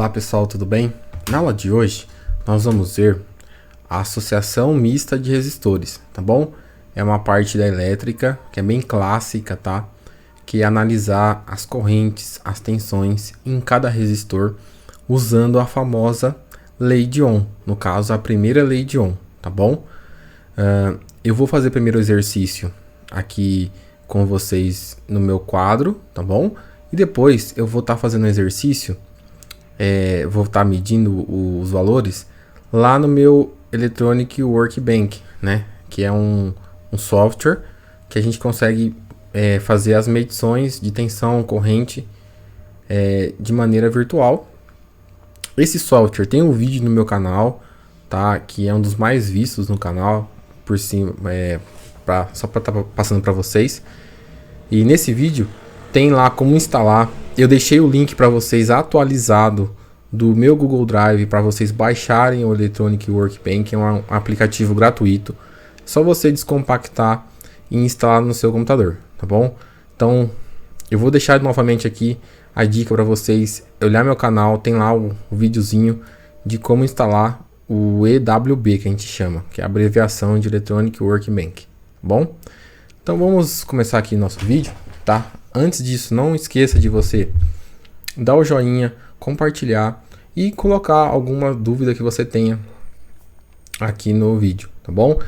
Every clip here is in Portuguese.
Olá pessoal, tudo bem? Na aula de hoje nós vamos ver a associação mista de resistores, tá bom? É uma parte da elétrica que é bem clássica, tá? Que é analisar as correntes, as tensões em cada resistor usando a famosa lei de Ohm, no caso a primeira lei de Ohm, tá bom? Eu vou fazer primeiro o exercício aqui com vocês no meu quadro, tá bom? E depois eu vou estar fazendo o exercício, vou estar medindo os valores lá no meu Electronic Workbench, né? Que é um software que a gente consegue fazer as medições de tensão, corrente de maneira virtual. Esse software tem um vídeo no meu canal, tá? Que é um dos mais vistos no canal, por cima, só para estar passando para vocês. E nesse vídeo tem lá como instalar. Eu deixei o link para vocês atualizado do meu Google Drive para vocês baixarem o Electronic Workbench, é um aplicativo gratuito. Só você descompactar e instalar no seu computador, tá bom? Então, eu vou deixar novamente aqui a dica para vocês olhar meu canal, tem lá o videozinho de como instalar o EWB, que a gente chama, que é a abreviação de Electronic Workbench, tá bom? Então vamos começar aqui nosso vídeo, tá? Antes disso, não esqueça de você dar o joinha, compartilhar e colocar alguma dúvida que você tenha aqui no vídeo, tá bom?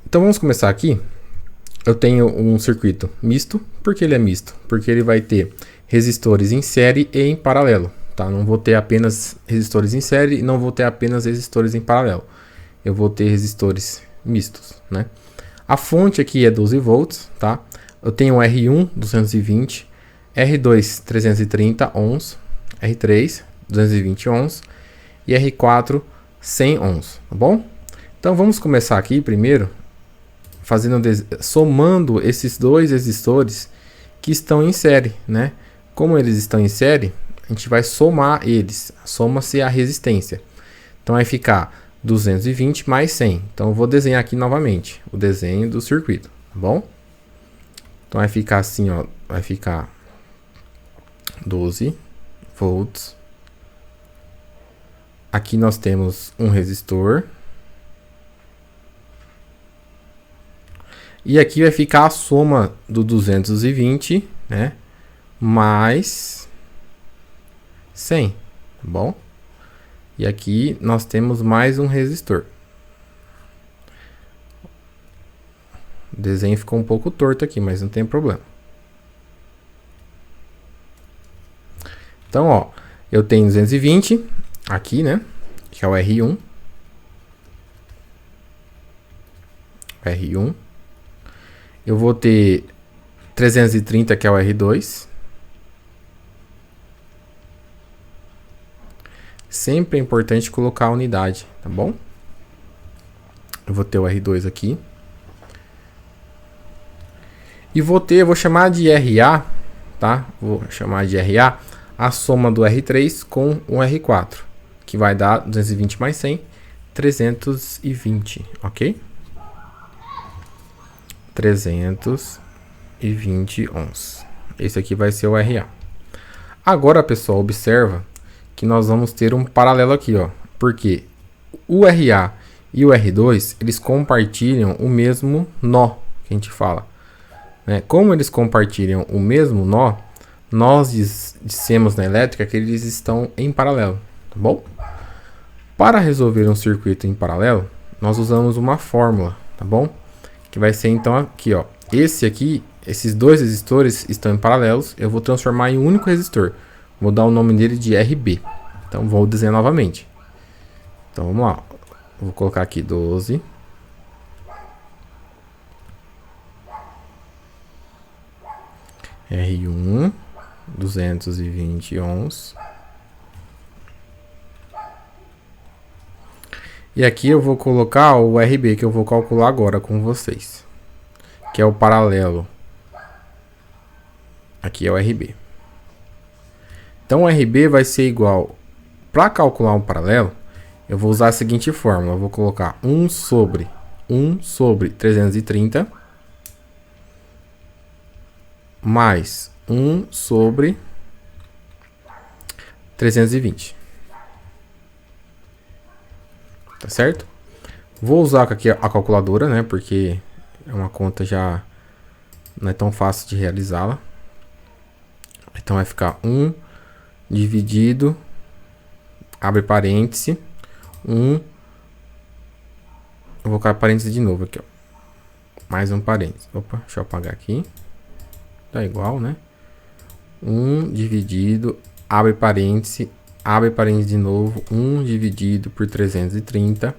Então vamos começar aqui. Eu tenho um circuito misto. Por que ele é misto? Porque ele vai ter resistores em série e em paralelo, tá? Não vou ter apenas resistores em série e não vou ter apenas resistores em paralelo. Eu vou ter resistores mistos, né? A fonte aqui é 12 volts, tá? Eu tenho R1 220, R2 330 ohms, R3 220 ohms e R4 100 ohms, tá bom? Então vamos começar aqui primeiro somando esses dois resistores que estão em série, né? Como eles estão em série, a gente vai somar eles, soma-se a resistência. Então vai ficar 220 mais 100. Então eu vou desenhar aqui novamente o desenho do circuito, tá bom? Então vai ficar assim, ó, vai ficar 12 volts. Aqui nós temos um resistor. E aqui vai ficar a soma do 220, né, mais 100, tá bom? E aqui nós temos mais um resistor. O desenho ficou um pouco torto aqui, mas não tem problema. Então, ó, eu tenho 220 aqui, né, que é o R1. R1. Eu vou ter 330, que é o R2. Sempre é importante colocar a unidade, tá bom? Eu vou ter o R2 aqui. E eu vou chamar de RA, tá? Vou chamar de RA a soma do R3 com o R4, que vai dar 220 mais 100, 320, ok? 320 ohms. Esse aqui vai ser o RA. Agora, pessoal, observa que nós vamos ter um paralelo aqui, ó. Porque o RA e o R2, eles compartilham o mesmo nó, que a gente fala, né? Como eles compartilham o mesmo nó, nós dissemos na elétrica que eles estão em paralelo, tá bom? Para resolver um circuito em paralelo, nós usamos uma fórmula, tá bom? Que vai ser então aqui, ó. Esses dois resistores estão em paralelos. Eu vou transformar em um único resistor. Vou dar o nome dele de RB. Então vou desenhar novamente. Então vamos lá. Vou colocar aqui 12. R1 220 ohms. E aqui eu vou colocar o RB que eu vou calcular agora com vocês, que é o paralelo. Aqui é o RB. Então o RB vai ser igual, para calcular um paralelo, eu vou usar a seguinte fórmula. Eu vou colocar 1 sobre 330 mais 1 sobre 320. tá certo? Vou usar aqui a calculadora, né? Porque é uma conta já não é tão fácil de realizá-la. Então vai ficar 1 dividido, abre parêntese, 1, eu vou colocar parêntese de novo aqui, ó. Mais um parêntese. Opa, deixa eu apagar aqui. Tá igual, né? 1 dividido, abre parêntese de novo, 1 dividido por 330.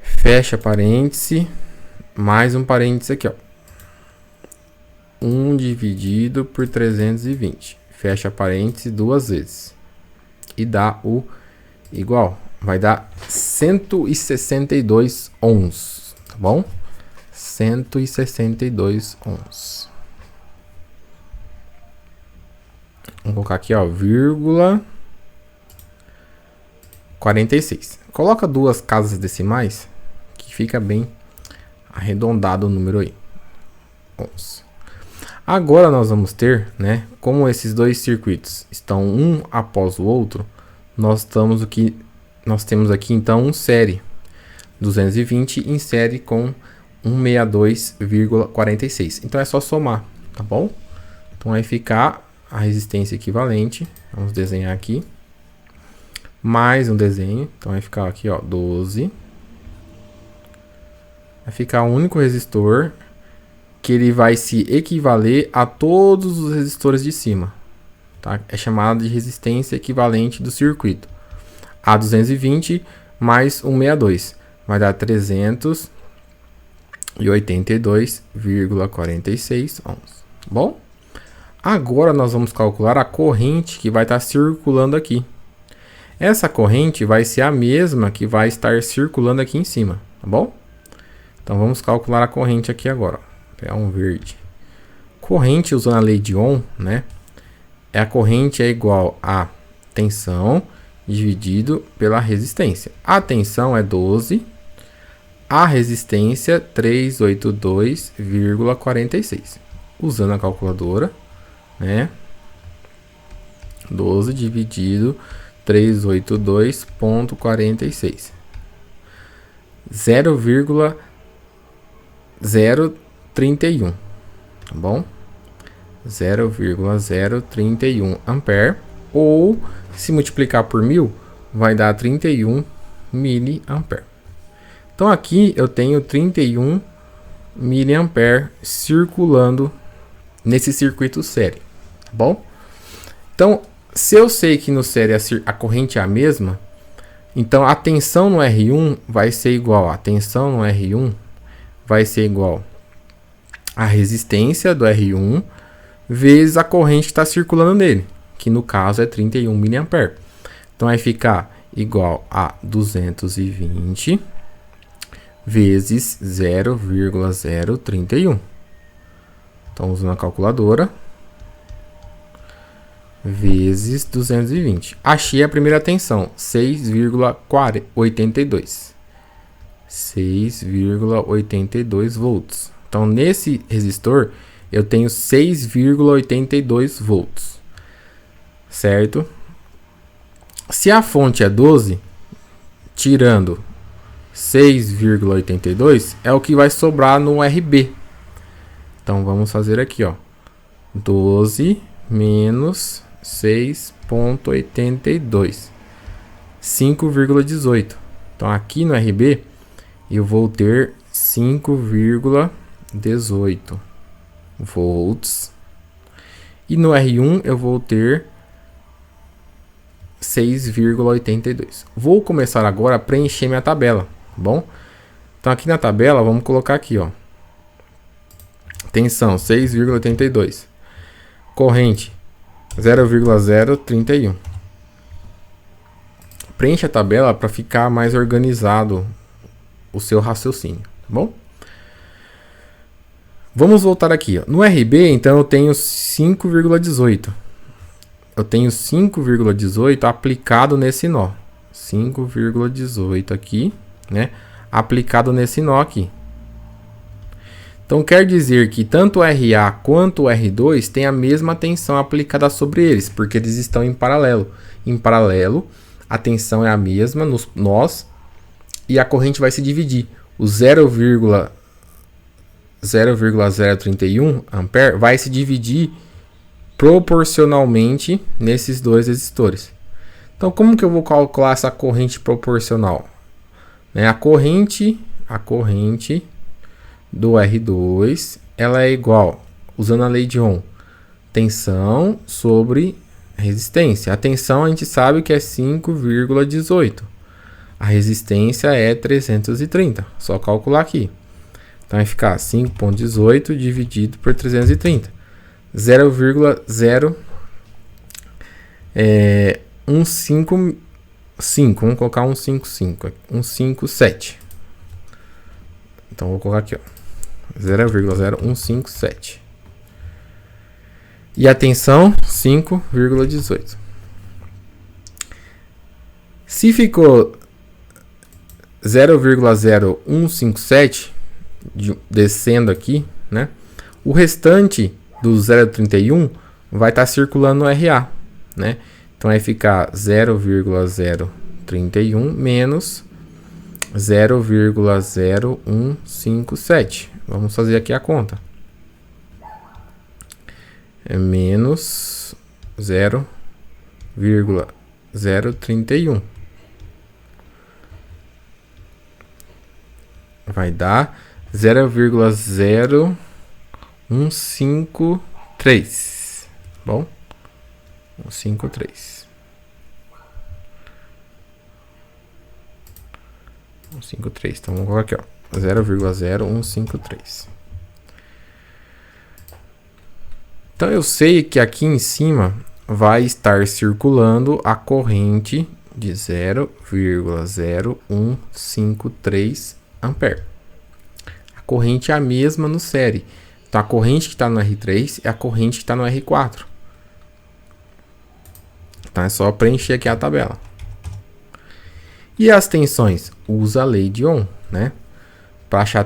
Fecha parêntese, mais um parêntese aqui, ó. 1 dividido por 320. Fecha parêntese duas vezes. E dá o igual. Vai dar 162 ohms, tá bom? 162 ohms. Vamos colocar aqui, ó, vírgula 46. Coloca duas casas decimais, que fica bem arredondado o número aí. Ohms. Agora nós vamos ter, né, como esses dois circuitos estão um após o outro, nós temos aqui então um série 220 em série com 162,46. Então é só somar, tá bom? Então vai ficar a resistência equivalente, vamos desenhar aqui. Mais um desenho, então vai ficar aqui, ó, 12. Vai ficar um único resistor que ele vai se equivaler a todos os resistores de cima, tá? É chamado de resistência equivalente do circuito. A 220 mais 162 vai dar 382,46 ohms. Bom, agora nós vamos calcular a corrente que vai estar circulando aqui. Essa corrente vai ser a mesma que vai estar circulando aqui em cima, tá bom? Então vamos calcular a corrente aqui agora. Vou pegar um verde. Corrente usando a lei de Ohm, né? A corrente é igual a tensão dividido pela resistência. A tensão é 12, a resistência 382,46. Usando a calculadora, né? 12 dividido 382,46. 0,031, tá bom? 0,031 ampere, ou se multiplicar por 1000 vai dar 31 miliampere. Então aqui eu tenho 31 miliampere circulando nesse circuito série, tá bom? Então, se eu sei que no série a corrente é a mesma, então a tensão no R1 vai ser igual, a tensão no R1 vai ser igual a resistência do R1 vezes a corrente que está circulando nele, que no caso é 31 miliampere. Então vai ficar igual a 220 vezes 0,031. Então usando a calculadora, vezes 220. Achei a primeira tensão, 6,82. 6,82 volts. Então nesse resistor eu tenho 6,82 volts. Certo? Se a fonte é 12, tirando 6,82 é o que vai sobrar no RB. Então vamos fazer aqui, ó. 12 menos 6,82. 5,18. Então aqui no RB eu vou ter 5,18 volts. E no R1 eu vou ter 6,82. Vou começar agora a preencher minha tabela, tá bom? Então aqui na tabela vamos colocar aqui, ó. Tensão 6,82. Corrente 0,031. Preencha a tabela para ficar mais organizado o seu raciocínio, tá bom? Vamos voltar aqui, ó. No RB, então eu tenho 5,18. Eu tenho 5,18 aplicado nesse nó. 5,18 aqui, né? Aplicado nesse nó aqui. Então quer dizer que tanto o RA quanto o R2 tem a mesma tensão aplicada sobre eles, porque eles estão em paralelo. Em paralelo, a tensão é a mesma nos nós e a corrente vai se dividir. O 0,031 ampere vai se dividir proporcionalmente nesses dois resistores. Então, como que eu vou calcular essa corrente proporcional? A corrente do R2, ela é igual, usando a lei de Ohm, tensão sobre resistência. A tensão a gente sabe que é 5,18. A resistência é 330. Só calcular aqui. Então vai ficar 5,18 dividido por 330. 0,0155. Vamos colocar 155. 157. Então vou colocar aqui, ó. 0,0157. E a tensão 5,18. Se ficou 0,0157 descendo aqui, né? O restante do 0,31 vai estar circulando no RA, né? Então vai ficar 0,031 menos 0,0157. Vamos fazer aqui a conta. É menos 0,031. Vai dar 0,0153. Bom? 153. 153. Então vamos colocar aqui, ó. 0,0153. Então eu sei que aqui em cima vai estar circulando a corrente de 0,0153 ampere. A corrente é a mesma no série. Então a corrente que está no R3 é a corrente que está no R4. Então é só preencher aqui a tabela. E as tensões? Usa a lei de Ohm, né? Para achar a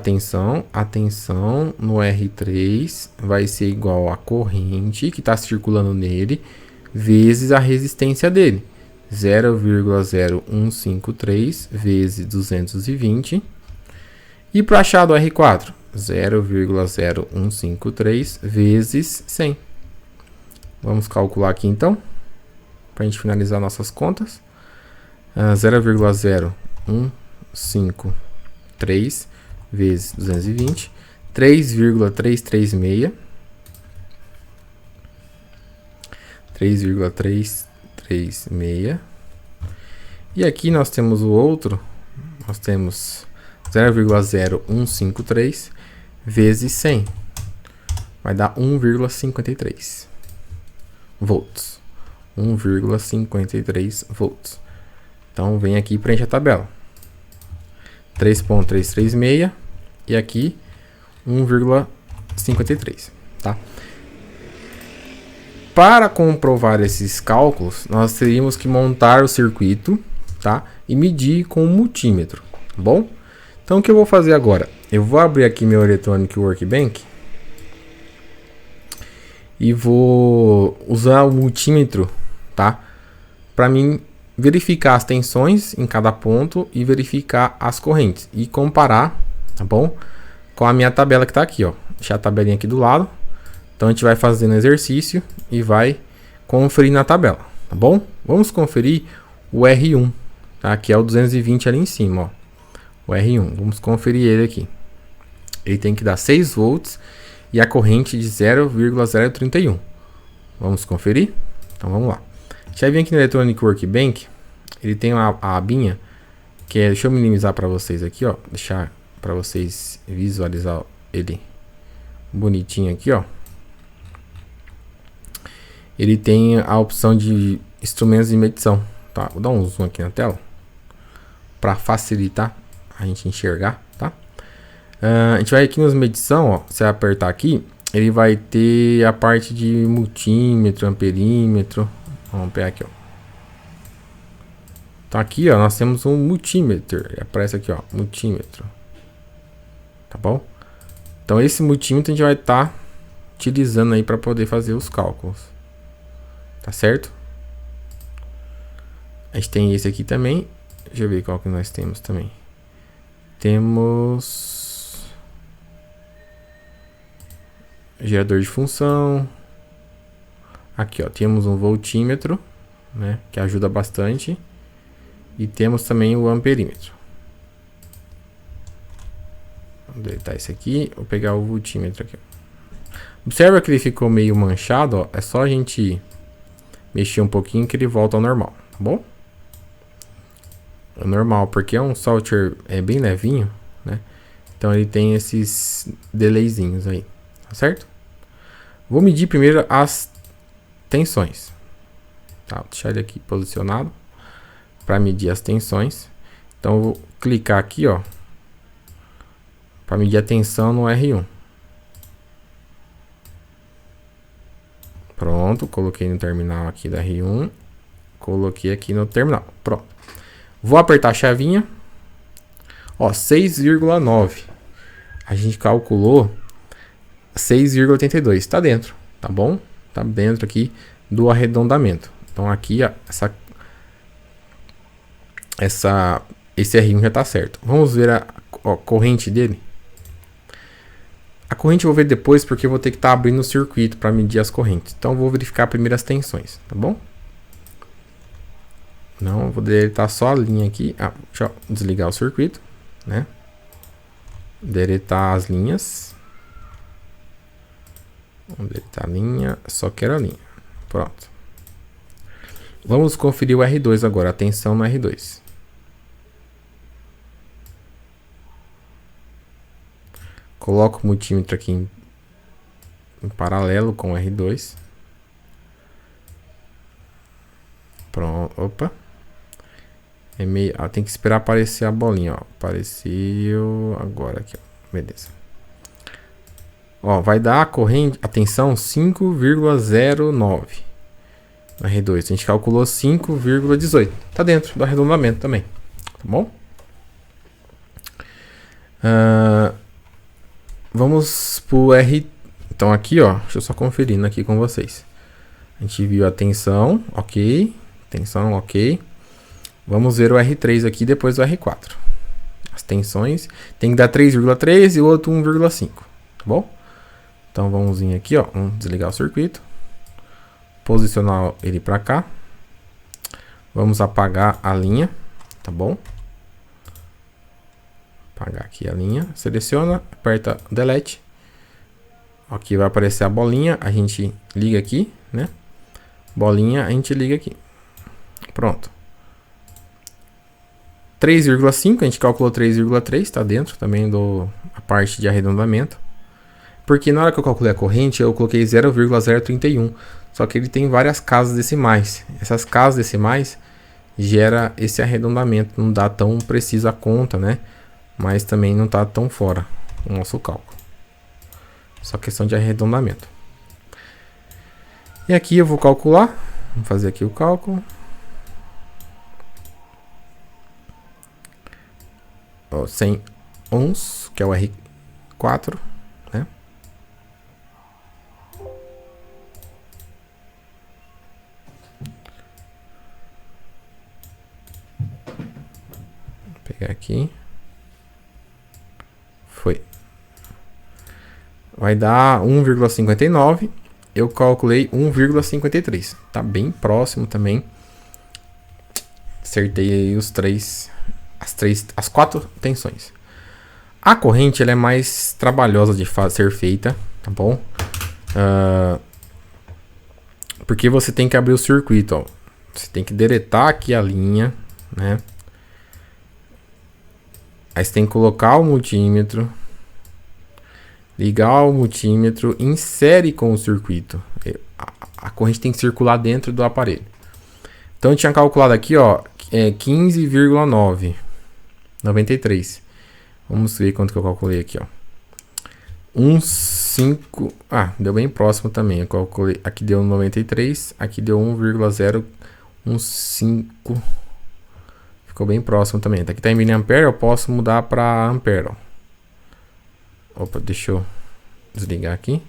tensão no R3 vai ser igual a corrente que está circulando nele vezes a resistência dele. 0,0153 vezes 220. E para achar do R4? 0,0153 vezes 100. Vamos calcular aqui então, para a gente finalizar nossas contas. 0,0153 vezes 220, 3,336. 3,336. E aqui nós temos o outro, nós temos 0,0153 vezes 100. Vai dar 1,53 volts. 1,53 volts. Então vem aqui e preenche a tabela. 3,336 e aqui 1,53, tá? Para comprovar esses cálculos, nós teríamos que montar o circuito, tá? E medir com o multímetro, tá bom? Então o que eu vou fazer agora? Eu vou abrir aqui meu Electronic Workbench e vou usar o multímetro, tá? Para mim verificar as tensões em cada ponto e verificar as correntes e comparar, tá bom? Com a minha tabela que está aqui, ó. Deixar a tabelinha aqui do lado. Então a gente vai fazendo exercício e vai conferir na tabela, tá bom? Vamos conferir o R1, tá? Que é o 220 ali em cima, ó. O R1, vamos conferir ele aqui. Ele tem que dar 6 volts e a corrente de 0,031. Vamos conferir? Então vamos lá. Já vem aqui no Electronic Workbench, ele tem a abinha que é, deixa eu minimizar para vocês aqui, ó, deixar para vocês visualizar ele bonitinho aqui, ó. Ele tem a opção de instrumentos de medição, tá? Vou dar um zoom aqui na tela para facilitar a gente enxergar, tá? A gente vai aqui nas medição, ó, se apertar aqui, ele vai ter a parte de multímetro, amperímetro. Vamos pegar aqui, ó. Então aqui, ó, nós temos um multímetro. Aparece aqui, ó, multímetro. Tá bom? Então esse multímetro a gente vai estar utilizando aí para poder fazer os cálculos. Tá certo? A gente tem esse aqui também. Deixa eu ver qual que nós temos também. Temos gerador de função. Aqui, ó, temos um voltímetro, né, que ajuda bastante. E temos também o amperímetro. Vou deletar esse aqui. Vou pegar o voltímetro aqui. Observa que ele ficou meio manchado, ó. É só a gente mexer um pouquinho que ele volta ao normal, tá bom? É normal, porque é um software bem levinho, né? Então ele tem esses delayzinhos aí, tá certo? Vou medir primeiro as tensões. Tá, vou deixar ele aqui posicionado para medir as tensões. Então eu vou clicar aqui, ó, para medir a tensão no R1. Pronto, coloquei no terminal aqui da R1. Coloquei aqui no terminal. Pronto. Vou apertar a chavinha. Ó, 6,9. A gente calculou 6,82. Tá dentro, tá bom? Tá dentro aqui do arredondamento. Então aqui esse R1 já tá certo. Vamos ver a corrente dele. A corrente eu vou ver depois porque eu vou ter que estar abrindo o circuito para medir as correntes. Então eu vou verificar primeiro as tensões, tá bom? Não, eu vou deletar só a linha aqui. Deixa eu desligar o circuito, né? Deletar as linhas. Vamos deletar a linha, só quero a linha. Pronto. Vamos conferir o R2 agora, a tensão no R2. Coloco o multímetro aqui em paralelo com o R2. Pronto, opa. É meio, tem que esperar aparecer a bolinha, ó. Apareceu agora aqui, ó. Beleza. Ó, vai dar a corrente, a tensão 5,09 no R2. A gente calculou 5,18. Tá dentro do arredondamento também, tá bom? Vamos pro R. Então aqui, ó, deixa eu só conferindo aqui com vocês. A gente viu a tensão, ok. Tensão, ok. Vamos ver o R3 aqui depois do R4. As tensões tem que dar 3,3 e o outro 1,5, tá bom? Então vamos vir aqui, ó, vamos desligar o circuito, posicionar ele para cá. Vamos apagar a linha, tá bom? Apagar aqui a linha, seleciona, aperta delete. Aqui vai aparecer a bolinha, a gente liga aqui, né? Bolinha, a gente liga aqui. Pronto. 3,5, a gente calculou 3,3, tá dentro também a parte de arredondamento. Porque na hora que eu calculei a corrente, eu coloquei 0,031. Só que ele tem várias casas decimais. Essas casas decimais gera esse arredondamento. Não dá tão preciso a conta, né? Mas também não tá tão fora o nosso cálculo. Só questão de arredondamento. E aqui eu vou calcular. Vamos fazer aqui o cálculo. Ó, 100 ohms, que é o R4, né? Vou pegar aqui. Foi. Vai dar 1,59. Eu calculei 1,53. Tá bem próximo também. Acertei aí as 4 tensões. A corrente ela é mais trabalhosa de ser feita, tá bom? Porque você tem que abrir o circuito, ó. Você tem que deletar aqui a linha, né? Aí você tem que colocar o multímetro, ligar o multímetro, insere com o circuito. A corrente tem que circular dentro do aparelho. Então eu tinha calculado aqui, ó, 15,993. Vamos ver quanto que eu calculei aqui, ó. 1,5. Deu bem próximo também. Eu calculei, aqui deu 93, aqui deu 1,015. Ficou bem próximo também. Aqui tá em miliampere, eu posso mudar para ampere, ó. Opa, deixa eu desligar aqui.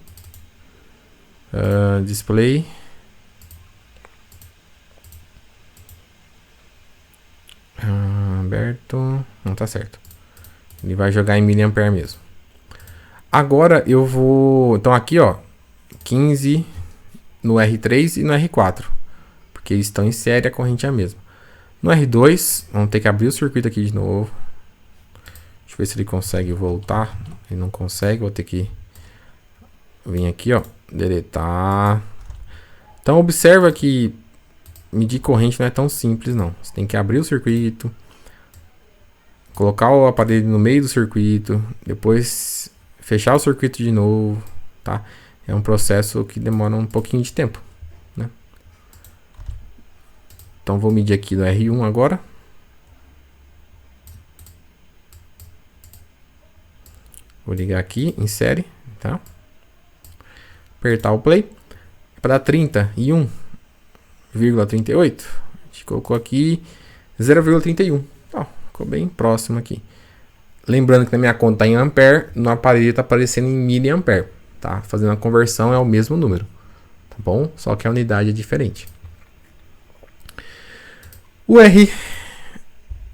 Display. Aberto. Não tá certo. Ele vai jogar em miliampere mesmo. Agora eu vou... Então aqui, ó. 15 no R3 e no R4. Porque eles estão em série, a corrente é a mesma. No R2, vamos ter que abrir o circuito aqui de novo. Deixa eu ver se ele consegue voltar. Ele não consegue, vou ter que vir aqui, ó. Deletar. Então observa que medir corrente não é tão simples, não. Você tem que abrir o circuito. Colocar o aparelho no meio do circuito. Depois fechar o circuito de novo, tá? É um processo que demora um pouquinho de tempo, né? Então vou medir aqui no R1 agora. Vou ligar aqui em série, tá? Apertar o play. Para 31,38. A gente colocou aqui 0,31. Tá, ficou bem próximo aqui. Lembrando que na minha conta tá em ampere, no aparelho está aparecendo em miliampere, tá? Fazendo a conversão é o mesmo número, tá bom? Só que a unidade é diferente. O R,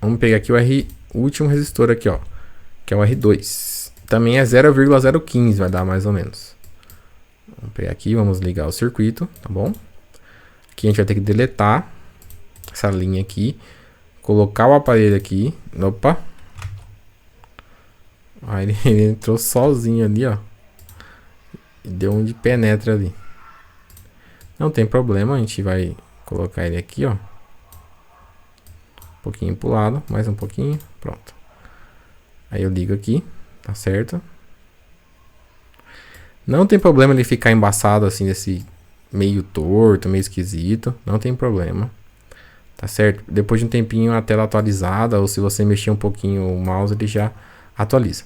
vamos pegar aqui o R, o último resistor aqui, ó, que é o R2. Também é 0,015, vai dar mais ou menos. Vamos pegar aqui, vamos ligar o circuito, tá bom? Aqui a gente vai ter que deletar essa linha aqui, colocar o aparelho aqui, opa. Aí ele entrou sozinho ali, ó. E deu um de penetra ali. Não tem problema, a gente vai colocar ele aqui, ó. Um pouquinho pro lado, mais um pouquinho, pronto. Aí eu ligo aqui, tá certo? Não tem problema ele ficar embaçado assim, desse meio torto, meio esquisito. Não tem problema, tá certo? Depois de um tempinho a tela atualizada, ou se você mexer um pouquinho o mouse, ele já atualiza.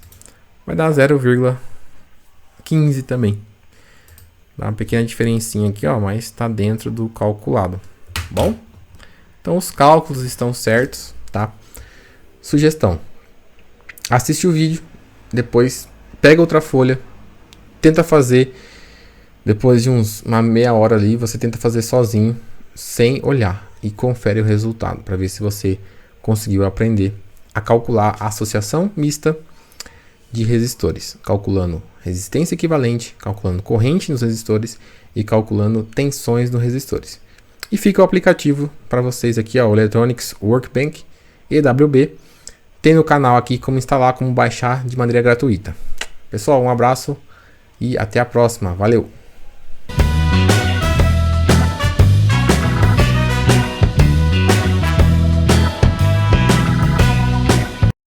Vai dar 0,15 também. Dá uma pequena diferencinha aqui, ó, mas está dentro do calculado. Bom, então os cálculos estão certos, tá? Sugestão: assiste o vídeo, depois pega outra folha, tenta fazer. Depois de uma meia hora ali, você tenta fazer sozinho, sem olhar, e confere o resultado para ver se você conseguiu aprender a calcular a associação mista de resistores, calculando resistência equivalente, calculando corrente nos resistores e calculando tensões nos resistores. E fica o aplicativo para vocês aqui, ó, o Electronics Workbench EWB. Tem no canal aqui como instalar, como baixar de maneira gratuita. Pessoal, um abraço e até a próxima. Valeu!